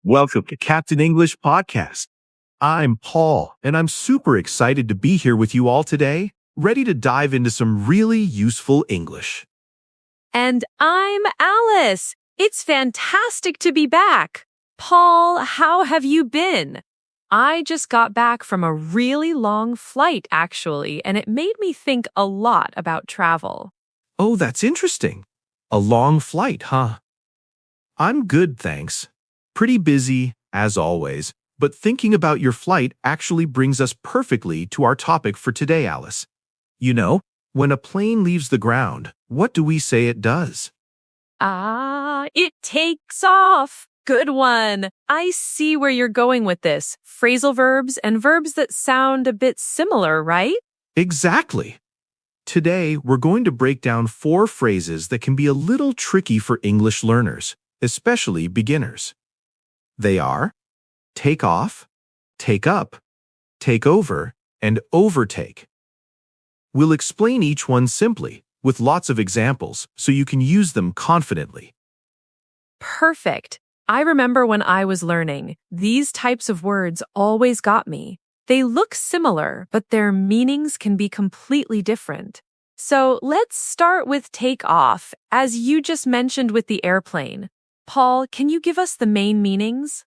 Welcome to Captain English Podcast. I'm Paul, and I'm super excited to be here with you all today, ready to dive into some really useful English. And I'm Alice. It's fantastic to be back. Paul, how have you been? I just got back from a really long flight, actually, and it made me think a lot about travel. Oh, that's interesting. A long flight, huh? I'm good, thanks. Pretty busy, as always, but thinking about your flight actually brings us perfectly to our topic for today, Alice. You know, when a plane leaves the ground, what do we say it does? It takes off. Good one. I see where you're going with this. Phrasal verbs and verbs that sound a bit similar, right? Exactly. Today, we're going to break down 4 phrases that can be a little tricky for English learners, especially beginners. They are take off, take up, take over, and overtake. We'll explain each one simply, with lots of examples, so you can use them confidently. Perfect. I remember when I was learning, these types of words always got me. They look similar, but their meanings can be completely different. So let's start with take off, as you just mentioned with the airplane. Paul, can you give us the main meanings?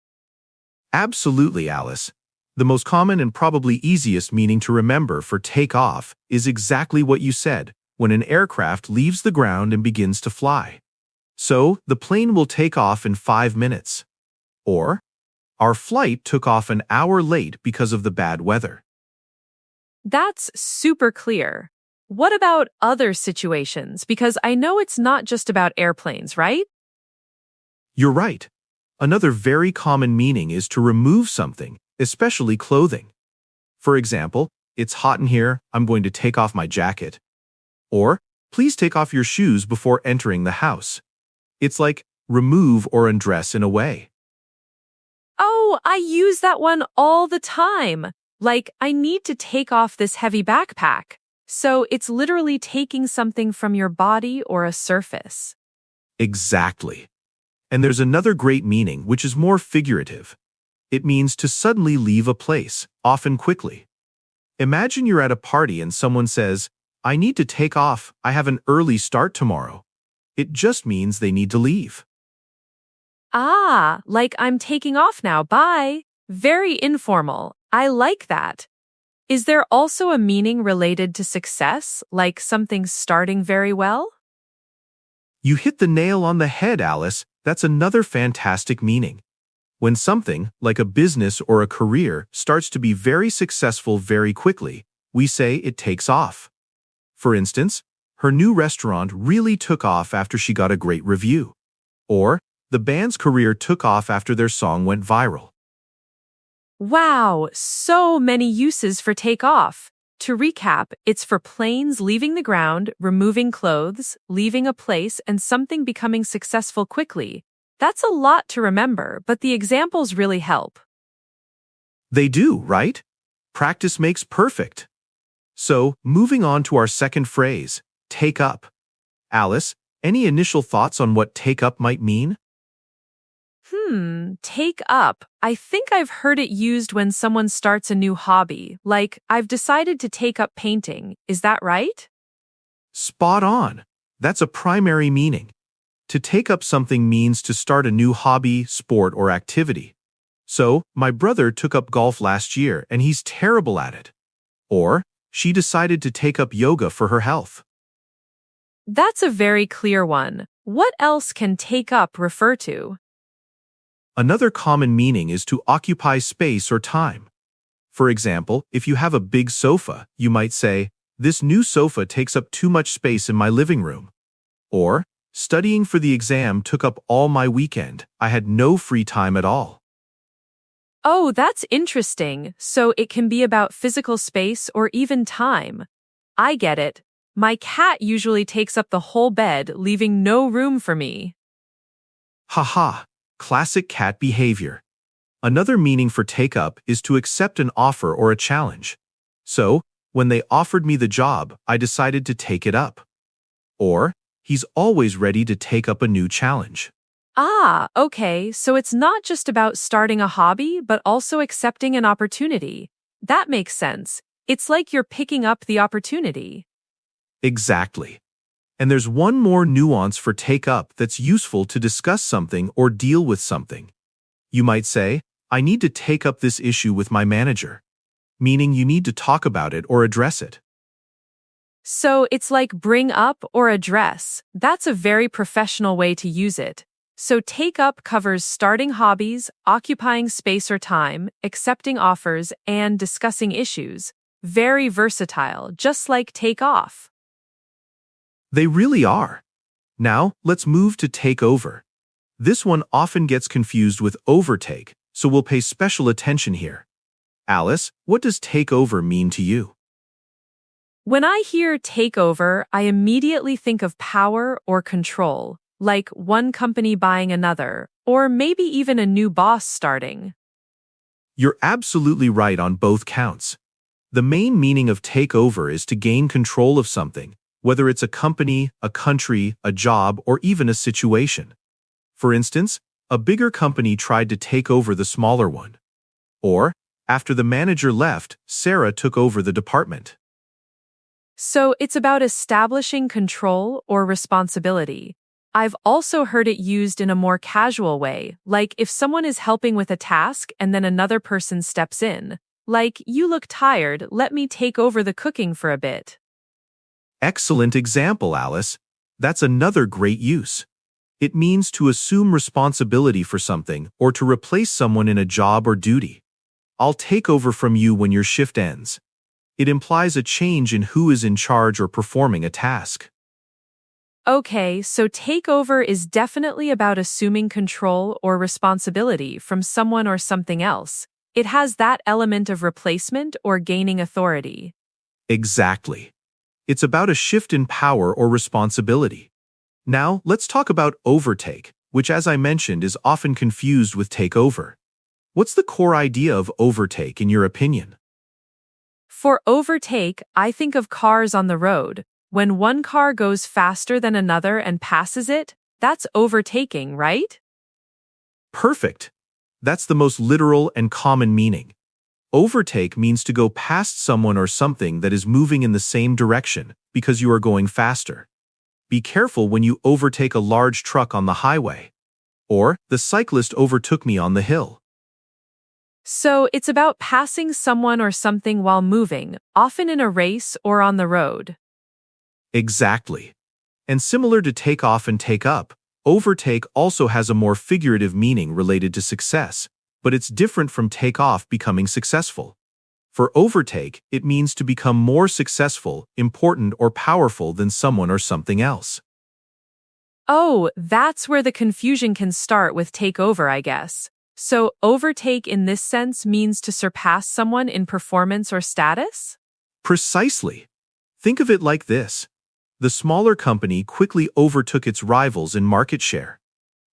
Absolutely, Alice. The most common and probably easiest meaning to remember for take off is exactly what you said, when an aircraft leaves the ground and begins to fly. So, the plane will take off in 5 minutes. Or, our flight took off an hour late because of the bad weather. That's super clear. What about other situations? Because I know it's not just about airplanes, right? You're right. Another very common meaning is to remove something, especially clothing. For example, it's hot in here, I'm going to take off my jacket. Or, please take off your shoes before entering the house. It's like remove or undress in a way. Oh, I use that one all the time. Like, I need to take off this heavy backpack. So it's literally taking something from your body or a surface. Exactly. And there's another great meaning which is more figurative. It means to suddenly leave a place, often quickly. Imagine you're at a party and someone says, I need to take off, I have an early start tomorrow. It just means they need to leave. Like I'm taking off now, bye. Very informal. I like that. Is there also a meaning related to success, like something starting very well? You hit the nail on the head, Alice. That's another fantastic meaning. When something, like a business or a career, starts to be very successful very quickly, we say it takes off. For instance, her new restaurant really took off after she got a great review. Or, the band's career took off after their song went viral. Wow, so many uses for take off. To recap, it's for planes leaving the ground, removing clothes, leaving a place, and something becoming successful quickly. That's a lot to remember, but the examples really help. They do, right? Practice makes perfect. So, moving on to our second phrase, take up. Alice, any initial thoughts on what take up might mean? Take up. I think I've heard it used when someone starts a new hobby, like, I've decided to take up painting. Is that right? Spot on. That's a primary meaning. To take up something means to start a new hobby, sport, or activity. So, my brother took up golf last year and he's terrible at it. Or, she decided to take up yoga for her health. That's a very clear one. What else can take up refer to? Another common meaning is to occupy space or time. For example, if you have a big sofa, you might say, this new sofa takes up too much space in my living room. Or, studying for the exam took up all my weekend. I had no free time at all. Oh, that's interesting. So it can be about physical space or even time. I get it. My cat usually takes up the whole bed, leaving no room for me. Haha. Classic cat behavior. Another meaning for take up is to accept an offer or a challenge. So, when they offered me the job, I decided to take it up. Or, he's always ready to take up a new challenge. Ah, okay, so it's not just about starting a hobby, but also accepting an opportunity. That makes sense. It's like you're picking up the opportunity. Exactly. And there's one more nuance for take up that's useful to discuss something or deal with something. You might say, I need to take up this issue with my manager, meaning you need to talk about it or address it. So it's like bring up or address. That's a very professional way to use it. So take up covers starting hobbies, occupying space or time, accepting offers, and discussing issues. Very versatile, just like take off. They really are. Now, let's move to take over. This one often gets confused with overtake, so we'll pay special attention here. Alice, what does take over mean to you? When I hear take over, I immediately think of power or control, like one company buying another, or maybe even a new boss starting. You're absolutely right on both counts. The main meaning of take over is to gain control of something, whether it's a company, a country, a job, or even a situation. For instance, a bigger company tried to take over the smaller one. Or, after the manager left, Sarah took over the department. So it's about establishing control or responsibility. I've also heard it used in a more casual way, like if someone is helping with a task and then another person steps in. Like, you look tired, let me take over the cooking for a bit. Excellent example, Alice. That's another great use. It means to assume responsibility for something or to replace someone in a job or duty. I'll take over from you when your shift ends. It implies a change in who is in charge or performing a task. Okay, so takeover is definitely about assuming control or responsibility from someone or something else. It has that element of replacement or gaining authority. Exactly. It's about a shift in power or responsibility. Now, let's talk about overtake, which, as I mentioned, is often confused with takeover. What's the core idea of overtake in your opinion? For overtake, I think of cars on the road. When one car goes faster than another and passes it, that's overtaking, right? Perfect. That's the most literal and common meaning. Overtake means to go past someone or something that is moving in the same direction because you are going faster. Be careful when you overtake a large truck on the highway. Or, the cyclist overtook me on the hill. So it's about passing someone or something while moving, often in a race or on the road. Exactly. And similar to take off and take up, overtake also has a more figurative meaning related to success, but it's different from take off becoming successful. For overtake, it means to become more successful, important, or powerful than someone or something else. Oh, that's where the confusion can start with take over, I guess. So overtake in this sense means to surpass someone in performance or status? Precisely. Think of it like this. The smaller company quickly overtook its rivals in market share.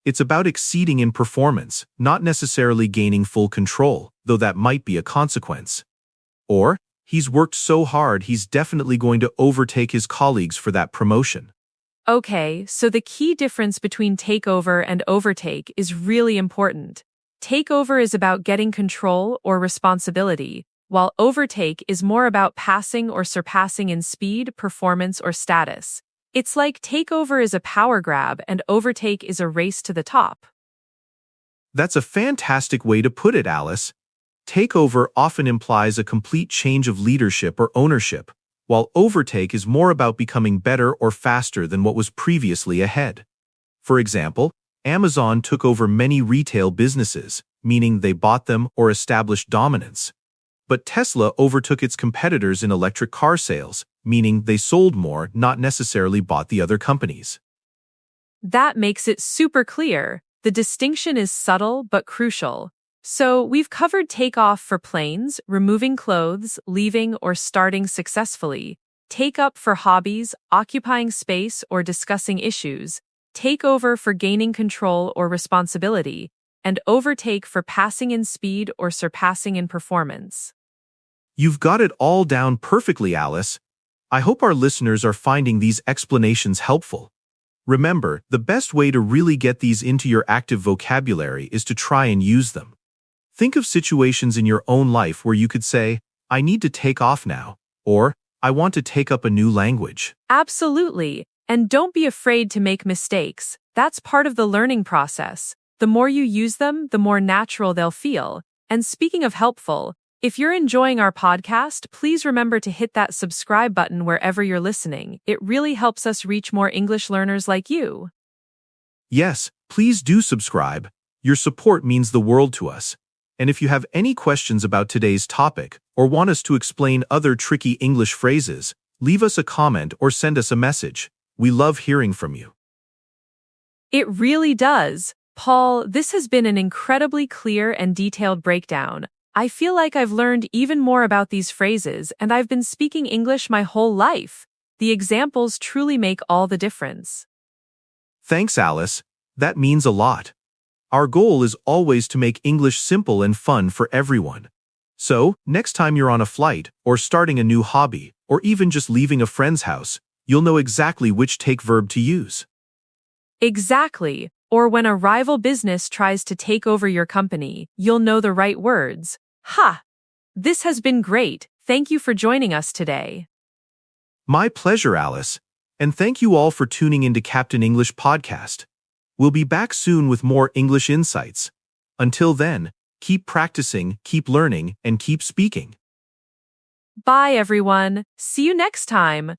It's about exceeding in performance, not necessarily gaining full control, though that might be a consequence. Or, he's worked so hard he's definitely going to overtake his colleagues for that promotion. Okay, so the key difference between takeover and overtake is really important. Takeover is about getting control or responsibility, while overtake is more about passing or surpassing in speed, performance, or status. It's like takeover is a power grab and overtake is a race to the top. That's a fantastic way to put it, Alice. Takeover often implies a complete change of leadership or ownership, while overtake is more about becoming better or faster than what was previously ahead. For example, Amazon took over many retail businesses, meaning they bought them or established dominance. But Tesla overtook its competitors in electric car sales, meaning they sold more, not necessarily bought the other companies. That makes it super clear. The distinction is subtle but crucial. So we've covered takeoff for planes, removing clothes, leaving or starting successfully, take up for hobbies, occupying space or discussing issues, take over for gaining control or responsibility, and overtake for passing in speed or surpassing in performance. You've got it all down perfectly, Alice. I hope our listeners are finding these explanations helpful. Remember, the best way to really get these into your active vocabulary is to try and use them. Think of situations in your own life where you could say, I need to take off now, or I want to take up a new language. Absolutely. And don't be afraid to make mistakes. That's part of the learning process. The more you use them, the more natural they'll feel. And speaking of helpful, if you're enjoying our podcast, please remember to hit that subscribe button wherever you're listening. It really helps us reach more English learners like you. Yes, please do subscribe. Your support means the world to us. And if you have any questions about today's topic or want us to explain other tricky English phrases, leave us a comment or send us a message. We love hearing from you. It really does. Paul, this has been an incredibly clear and detailed breakdown. I feel like I've learned even more about these phrases, and I've been speaking English my whole life. The examples truly make all the difference. Thanks, Alice. That means a lot. Our goal is always to make English simple and fun for everyone. So, next time you're on a flight, or starting a new hobby, or even just leaving a friend's house, you'll know exactly which take verb to use. Exactly. Or when a rival business tries to take over your company, you'll know the right words. Ha! This has been great. Thank you for joining us today. My pleasure, Alice. And thank you all for tuning into Captain English Podcast. We'll be back soon with more English insights. Until then, keep practicing, keep learning, and keep speaking. Bye, everyone. See you next time.